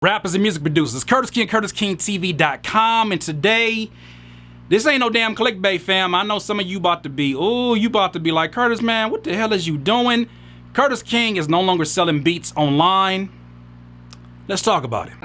Rappers and music producers, Curtis King, CurtisKingTV.com, and today, this ain't no damn clickbait, fam. I know some of you about to be, you about to be like, Curtis, man, what the hell is you doing? Curtis King is no longer selling beats online. Let's talk about it.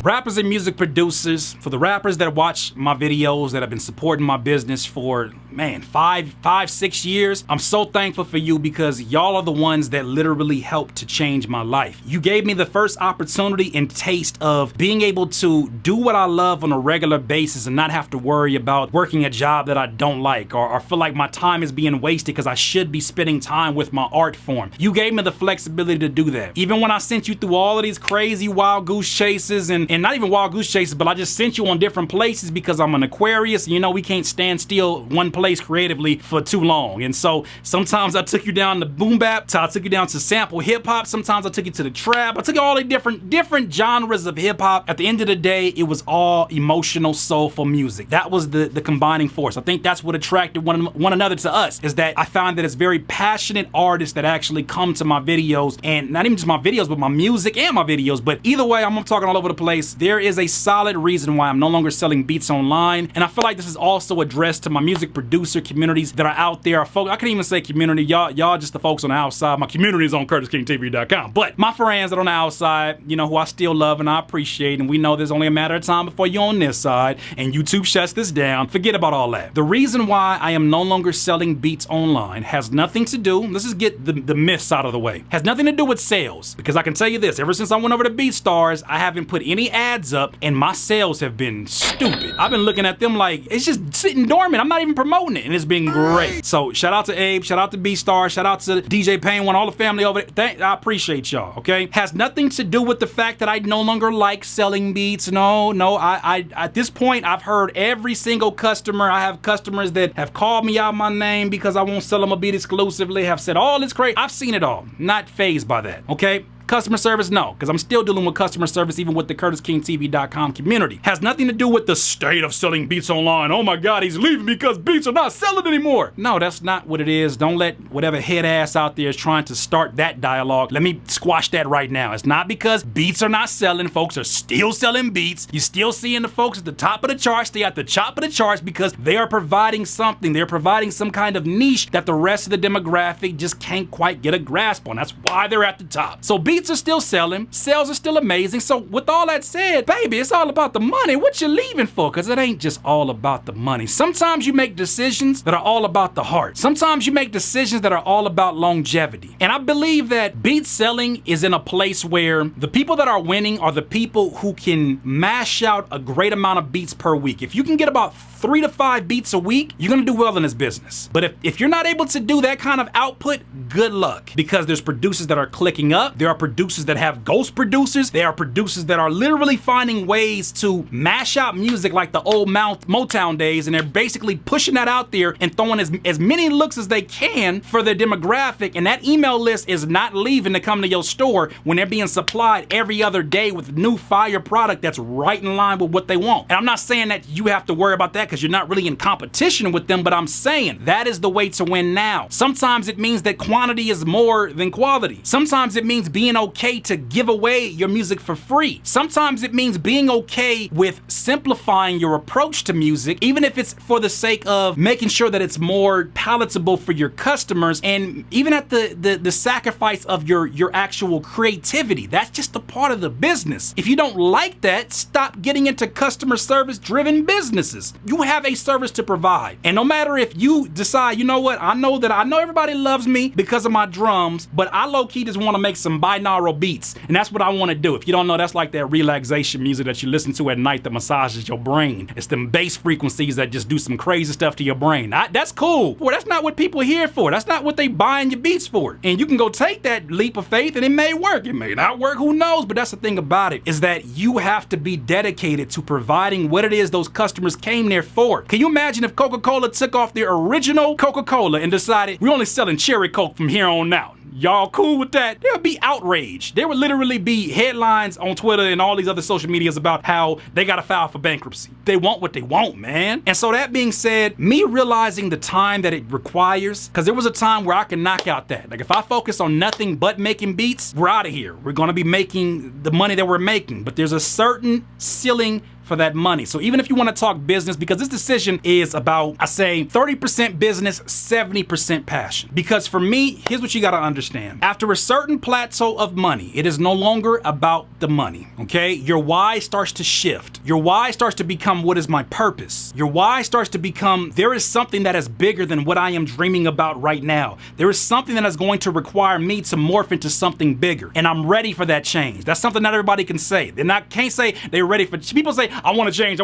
Rappers and music producers, for the rappers that watch my videos, that have been supporting my business for, man, five, 6 years, I'm so thankful for you because y'all are the ones that literally helped to change my life. You gave me the first opportunity and taste of being able to do what I love on a regular basis and not have to worry about working a job that I don't like or feel like my time is being wasted because I should be spending time with my art form. You gave me the flexibility to do that. Even when I sent you through all of these crazy wild goose chases and not even wild goose chases, but I just sent you on different places because I'm an Aquarius. You know, we can't stand still one place creatively for too long. And so sometimes I took you down to boom bap, I took you down to sample hip hop, sometimes I took you to the trap, I took you all the different genres of hip hop. At the end of the day, it was all emotional, soulful music. That was the combining force. I think that's what attracted one another to us, is that I found that it's very passionate artists that actually come to my videos, and not even just my videos, but my music and my videos. But either way, I'm talking all over the place. There is a solid reason why I'm no longer selling beats online, and I feel like this is also addressed to my music producer communities that are out there. Folks, I can't even say community. Y'all just the folks on the outside. My community is on CurtisKingTV.com. But my friends that are on the outside, you know, who I still love and I appreciate, and we know there's only a matter of time before you're on this side and YouTube shuts this down. Forget about all that. The reason why I am no longer selling beats online has nothing to do, let's just get the myths out of the way, has nothing to do with sales. Because I can tell you this, ever since I went over to BeatStars, I haven't put any ads up and my sales have been stupid. I've been looking at them like it's just sitting dormant. I'm not even promoting it and it's been great. So shout out to Abe, shout out to BeatStars, shout out to DJ Payne, all the family over there. I appreciate y'all, okay? Has nothing to do with the fact that I no longer like selling beats. No, I at this point, I've heard every single customer. I have customers that have called me out my name because I won't sell them a beat exclusively, have said all this crazy. I've seen it all. Not fazed by that, okay? Customer service, no, because I'm still dealing with customer service even with the CurtisKingTV.com community. Has nothing to do with the state of selling beats online. Oh my God, he's leaving because beats are not selling anymore. No, that's not what it is. Don't let whatever head ass out there is trying to start that dialogue. Let me squash that right now. It's not because beats are not selling. Folks are still selling beats. You're still seeing the folks at the top of the charts. Stay at the top of the charts because they are providing something. They're providing some kind of niche that the rest of the demographic just can't quite get a grasp on. That's why they're at the top. So beats are still selling, sales are still amazing. So with all that said, baby, it's all about the money. What you leaving for? Because it ain't just all about the money. Sometimes you make decisions that are all about the heart. Sometimes you make decisions that are all about longevity. And I believe that beat selling is in a place where the people that are winning are the people who can mash out a great amount of beats per week. If you can get about 3 to 5 beats a week, you're gonna do well in this business. But if you're not able to do that kind of output, good luck. Because there's producers that are clicking up, there are producers that have ghost producers, there are producers that are literally finding ways to mash out music like the old Motown days, and they're basically pushing that out there and throwing as many looks as they can for their demographic, and that email list is not leaving to come to your store when they're being supplied every other day with new fire product that's right in line with what they want. And I'm not saying that you have to worry about that because you're not really in competition with them, but I'm saying that is the way to win now. Sometimes it means that quantity is more than quality. Sometimes it means being okay to give away your music for free. Sometimes it means being okay with simplifying your approach to music, even if it's for the sake of making sure that it's more palatable for your customers, and even at the sacrifice of your actual creativity. That's just a part of the business. If you don't like that, stop getting into customer service driven businesses. You have a service to provide. And no matter if you decide, you know what, I know everybody loves me because of my drums, but I low-key just want to make some binaural beats. And that's what I want to do. If you don't know, that's like that relaxation music that you listen to at night that massages your brain. It's them bass frequencies that just do some crazy stuff to your brain. That's cool. Well, that's not what people are here for. That's not what they buying your beats for. And you can go take that leap of faith and it may work. It may not work, who knows? But that's the thing about it, is that you have to be dedicated to providing what it is those customers came there for. Can you imagine if Coca-Cola took off their original Coca-Cola and decided we're only selling cherry Coke from here on out? Y'all cool with that? They'll be outraged. outraged. There would literally be headlines on Twitter and all these other social medias about how they gotta file for bankruptcy. They want what they want, man. And so that being said, me realizing the time that it requires, because there was a time where I could knock out that. Like if I focus on nothing but making beats, we're out of here. We're gonna be making the money that we're making, but there's a certain ceiling for that money. So even if you want to talk business, because this decision is about, I say 30% business, 70% passion. Because for me, here's what you got to understand. After a certain plateau of money, it is no longer about the money, okay? Your why starts to shift. Your why starts to become, what is my purpose? Your why starts to become, there is something that is bigger than what I am dreaming about right now. There is something that is going to require me to morph into something bigger. And I'm ready for that change. That's something not everybody can say. Can't say they're ready for, people say, I want to change,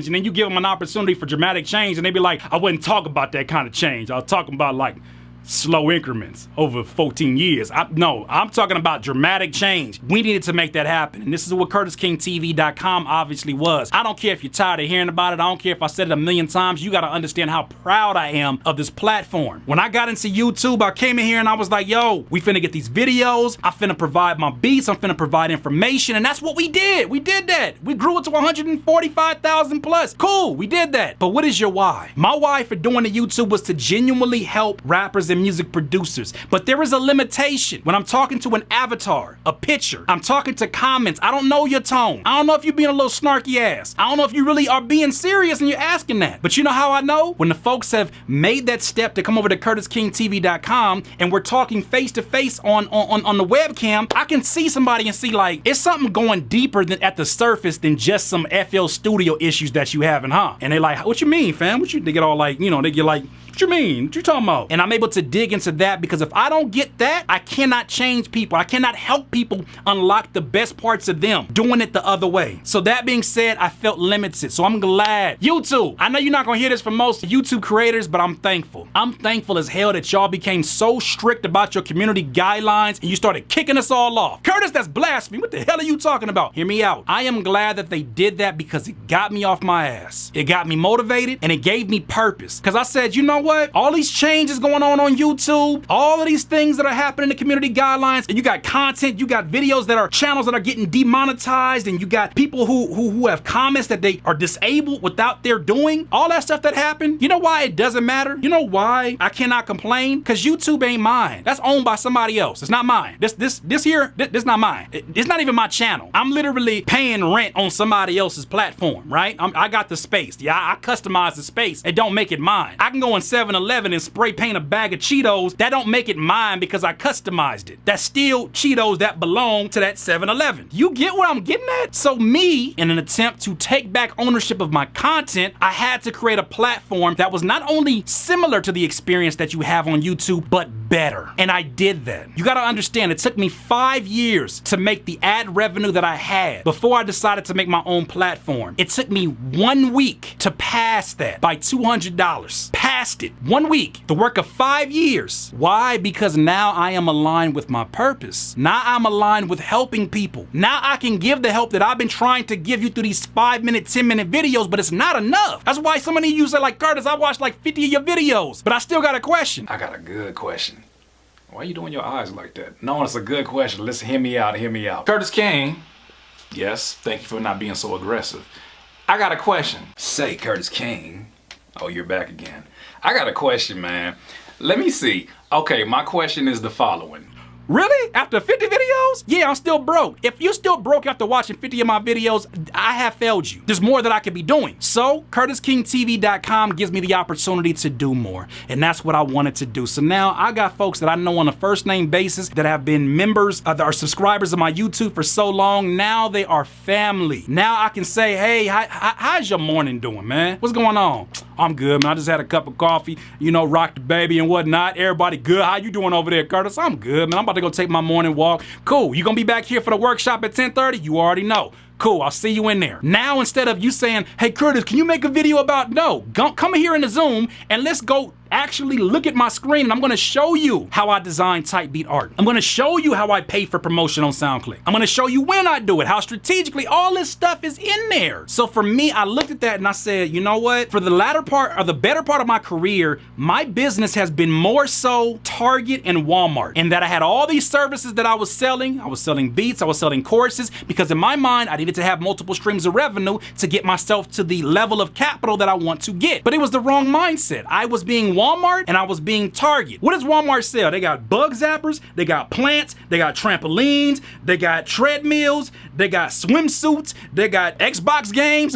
and then you give them an opportunity for dramatic change, and they be like, I wouldn't talk about that kind of change. I was talking about like slow increments over 14 years. No, I'm talking about dramatic change. We needed to make that happen. And this is what CurtisKingTV.com obviously was. I don't care if you're tired of hearing about it. I don't care if I said it a million times. You got to understand how proud I am of this platform. When I got into YouTube, I came in here and I was like, yo, we finna get these videos. I'm finna provide my beats. I'm finna provide information. And that's what we did. We did that. We grew it to 145,000 plus. Cool, we did that. But what is your why? My why for doing the YouTube was to genuinely help rappers and music producers. But there is a limitation. When I'm talking to an avatar, a picture, I'm talking to comments, I don't know your tone. I don't know if you're being a little snarky ass. I don't know if you really are being serious and you're asking that. But you know how I know? When the folks have made that step to come over to CurtisKingTV.com and we're talking face to face on the webcam, I can see somebody and see like, it's something going deeper than at the surface than just some FL Studio issues that you having, huh? And they like, what you mean, fam? They get all like, they get like, what you mean? What you talking about? And I'm able to dig into that because if I don't get that, I cannot change people. I cannot help people unlock the best parts of them doing it the other way. So that being said, I felt limited. So I'm glad. YouTube, I know you're not gonna hear this from most YouTube creators, but I'm thankful. I'm thankful as hell that y'all became so strict about your community guidelines and you started kicking us all off. Curtis, that's blasphemy. What the hell are you talking about? Hear me out. I am glad that they did that because it got me off my ass. It got me motivated and it gave me purpose. Because I said, you know what? All these changes going on YouTube, all of these things that are happening in the community guidelines, and you got content, you got videos that are channels that are getting demonetized, and you got people who have comments that they are disabled without their doing, all that stuff that happened. You know why it doesn't matter? You know why I cannot complain? Because YouTube ain't mine. That's owned by somebody else. It's not mine. This not mine. It's not even my channel. I'm literally paying rent on somebody else's platform, right? I got the space. Yeah, I customize the space. It don't make it mine. I can go in 7-Eleven and spray paint a bag of Cheetos. That don't make it mine because I customized it. That's still Cheetos that belong to that 7-Eleven. You get what I'm getting at? So me, in an attempt to take back ownership of my content, I had to create a platform that was not only similar to the experience that you have on YouTube, but better. And I did that. You gotta understand, it took me 5 years to make the ad revenue that I had before I decided to make my own platform. It took me 1 week to pass that by $200. Passed it. 1 week. The work of 5 years. Why? Because now I am aligned with my purpose. Now I'm aligned with helping people. Now I can give the help that I've been trying to give you through these 5-minute, 10-minute videos, but it's not enough. That's why some of you say like, Curtis, I watched like 50 of your videos, but I still got a question. I got a good question. Why are you doing your eyes like that? No, it's a good question. Listen, hear me out, hear me out. Curtis King. Yes, thank you for not being so aggressive. I got a question. Say, Curtis King. Oh, you're back again. I got a question, man. Let me see. Okay, my question is the following. Really? After 50 videos? Yeah, I'm still broke. If you're still broke after watching 50 of my videos, I have failed you. There's more that I could be doing. So, CurtisKingTV.com gives me the opportunity to do more. And that's what I wanted to do. So now I got folks that I know on a first name basis that have been members, that are subscribers of my YouTube for so long. Now they are family. Now I can say, hey, how's your morning doing, man? What's going on? I'm good, man. I just had a cup of coffee, rocked the baby and whatnot. Everybody good. How you doing over there, Curtis? I'm good, man. I'm about to go take my morning walk. Cool. You gonna be back here for the workshop at 10:30? You already know. Cool, I'll see you in there. Now, instead of you saying, hey, Curtis, can you make a video about, no, come here in the Zoom and let's go actually look at my screen and I'm gonna show you how I design type beat art. I'm gonna show you how I pay for promotion on SoundClick. I'm gonna show you when I do it, how strategically all this stuff is in there. So for me, I looked at that and I said, you know what? For the latter part or the better part of my career, my business has been more so Target and Walmart, and that I had all these services that I was selling. I was selling beats, I was selling courses, because in my mind, I needed to have multiple streams of revenue to get myself to the level of capital that I want to get. But it was the wrong mindset. I was being Walmart and I was being Target. What does Walmart sell? They got bug zappers, they got plants, they got trampolines, they got treadmills, they got swimsuits, they got Xbox games,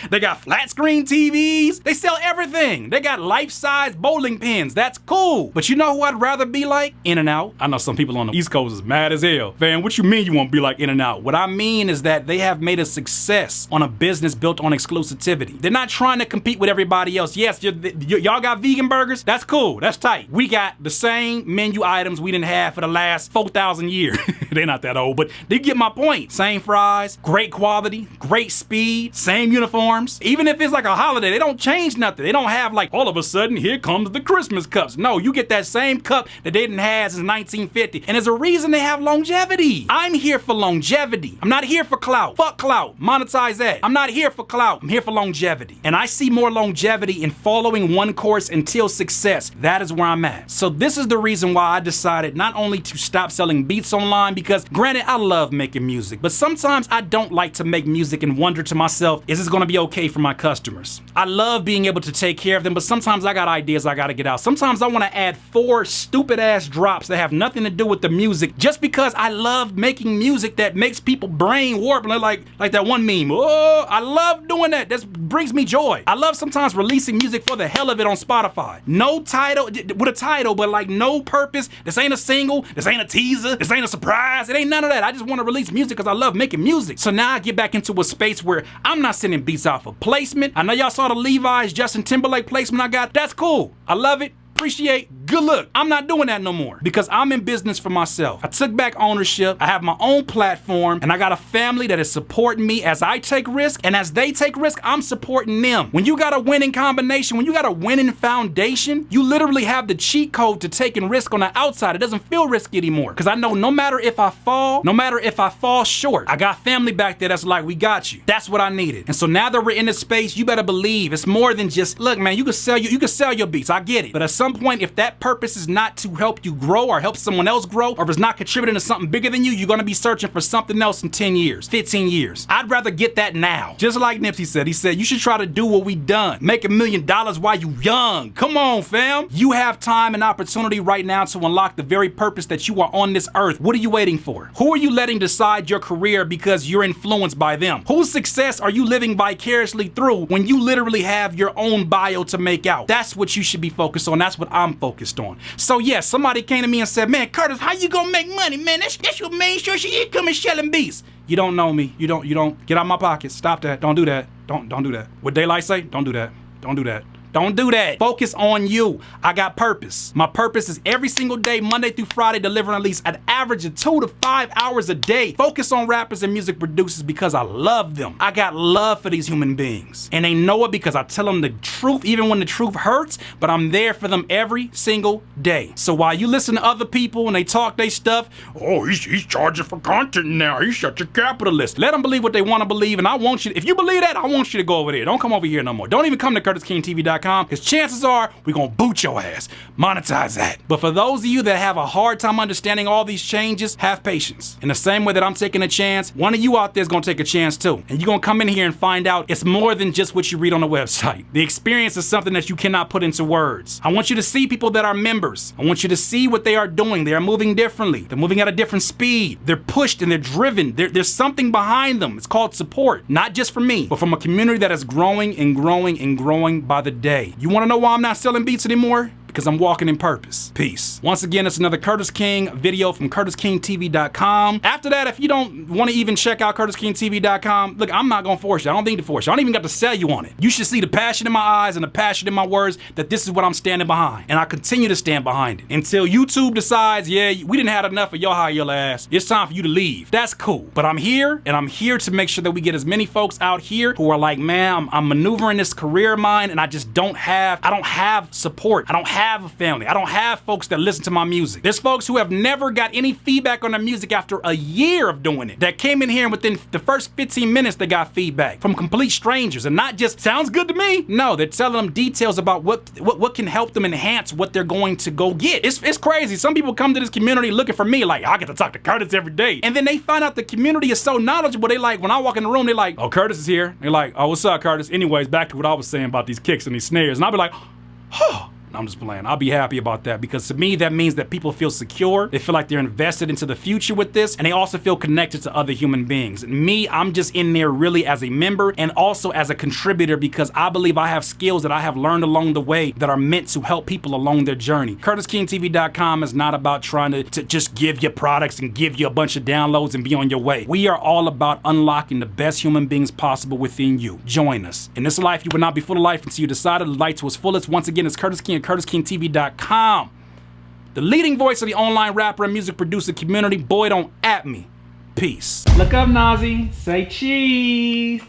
they got flat screen TVs, they sell everything. They got life-size bowling pins. That's cool. But you know who I'd rather be like? In-N-Out. I know some people on the East Coast is mad as hell. Fan, what you mean you won't be like In-N-Out? What I mean is that they have made a success on a business built on exclusivity. They're not trying to compete with everybody else. Yes, y'all got vegan burgers. That's cool. That's tight. We got the same menu items we didn't have for the last 4,000 years. They're not that old, but they get my point. Same fries, great quality, great speed, same uniforms. Even if it's like a holiday, they don't change nothing. They don't have like all of a sudden, here comes the Christmas cups. No, you get that same cup that they didn't have since 1950. And there's a reason they have longevity. I'm here for longevity. I'm not here for clout. Fuck clout. Monetize that. I'm not here for clout. I'm here for longevity. And I see more longevity in following one course until success. That is where I'm at. So this is the reason why I decided not only to stop selling beats online, because granted, I love making music, but sometimes I don't like to make music and wonder to myself, is this gonna be okay for my customers? I love being able to take care of them, but sometimes I got ideas I gotta get out. Sometimes I wanna add 4 stupid ass drops that have nothing to do with the music just because I love making music that makes people brain warp. Like that one meme. Oh, I love doing that. That brings me joy. I love sometimes releasing music for the hell of it on Spotify. No title, with a title, but like no purpose. This ain't a single. This ain't a teaser. This ain't a surprise. It ain't none of that. I just want to release music because I love making music. So now I get back into a space where I'm not sending beats out for placement. I know y'all saw the Levi's Justin Timberlake placement I got. That's cool. I love it. Appreciate, good luck. I'm not doing that no more because I'm in business for myself. I took back ownership. I have my own platform and I got a family that is supporting me as I take risk, and as they take risk, I'm supporting them. When you got a winning combination, when you got a winning foundation, you literally have the cheat code to taking risk on the outside. It doesn't feel risky anymore because I know no matter if I fall short, I got family back there that's like, we got you. That's what I needed. And so now that we're in this space, you better believe it's more than just, look, man, you can sell your beats. I get it. But at some point, if that purpose is not to help you grow or help someone else grow, or if it's not contributing to something bigger than you, you're gonna be searching for something else in 10 years, 15 years. I'd rather get that now. Just like Nipsey said, he said, you should try to do what we done. Make $1 million while you young. Come on, fam. You have time and opportunity right now to unlock the very purpose that you are on this earth. What are you waiting for? Who are you letting decide your career because you're influenced by them? Whose success are you living vicariously through when you literally have your own bio to make out? That's what you should be focused on. That's what I'm focused on. So yes, somebody came to me and said, man, Curtis, how you gonna make money, man? That's your main source of income is selling beats. You don't know me. You don't get out of my pocket. Stop that. Don't do that. Don't do that. What daylight say? Don't do that. Don't do that. Don't do that. Focus on you. I got purpose. My purpose is every single day, Monday through Friday, delivering at least an average of 2 to 5 hours a day. Focus on rappers and music producers because I love them. I got love for these human beings. And they know it because I tell them the truth, even when the truth hurts, but I'm there for them every single day. So while you listen to other people and they talk their stuff, oh, he's charging for content now. He's such a capitalist. Let them believe what they want to believe. And I want you, if you believe that, I want you to go over there. Don't come over here no more. Don't even come to CurtisKingTV.com. because chances are we're gonna boot your ass. Monetize that. But for those of you that have a hard time understanding all these changes, have patience. In the same way that I'm taking a chance, one of you out there is gonna take a chance too. And you're gonna come in here and find out it's more than just what you read on the website. The experience is something that you cannot put into words. I want you to see people that are members. I want you to see what they are doing. They are moving differently. They're moving at a different speed. They're pushed and they're driven. There's something behind them. It's called support. Not just from me, but from a community that is growing and growing and growing by the day. You wanna know why I'm not selling beats anymore? because I'm walking in purpose. Peace. Once again, it's another Curtis King video from CurtisKingTV.com. After that, if you don't want to even check out CurtisKingTV.com, look, I'm not going to force you. I don't need to force you. I don't even got to sell you on it. You should see the passion in my eyes and the passion in my words that this is what I'm standing behind. And I continue to stand behind it until YouTube decides, yeah, we didn't have enough of your high your ass. It's time for you to leave. That's cool. But I'm here, and I'm here to make sure that we get as many folks out here who are like, man, I'm maneuvering this career of mine, and I just don't have support. I don't have a family. I don't have folks that listen to my music. There's folks who have never got any feedback on their music after a year of doing it, that came in here and within the first 15 minutes they got feedback from complete strangers, and not just sounds good to me. No, they're telling them details about what can help them enhance what they're going to go get. It's crazy. Some people come to this community looking for me, like, I get to talk to Curtis every day. And then they find out the community is so knowledgeable, they like, when I walk in the room, they're like, oh, Curtis is here. They're like, oh, what's up, Curtis? Anyways, back to what I was saying about these kicks and these snares. And I'll be like, oh. I'm just playing. I'll be happy about that, because to me that means that people feel secure. They feel like they're invested into the future with this, and they also feel connected to other human beings. And me, I'm just in there really as a member and also as a contributor, because I believe I have skills that I have learned along the way that are meant to help people along their journey. CurtisKingTV.com is not about trying to just give you products and give you a bunch of downloads and be on your way. We are all about unlocking the best human beings possible within you. Join us. In this life, you will not be full of life until you decide to live to its fullest. Once again, it's Curtis King. CurtisKingTV.com, the leading voice of the online rapper and music producer community. Boy, don't at me. Peace. Look up, Nazi. Say cheese.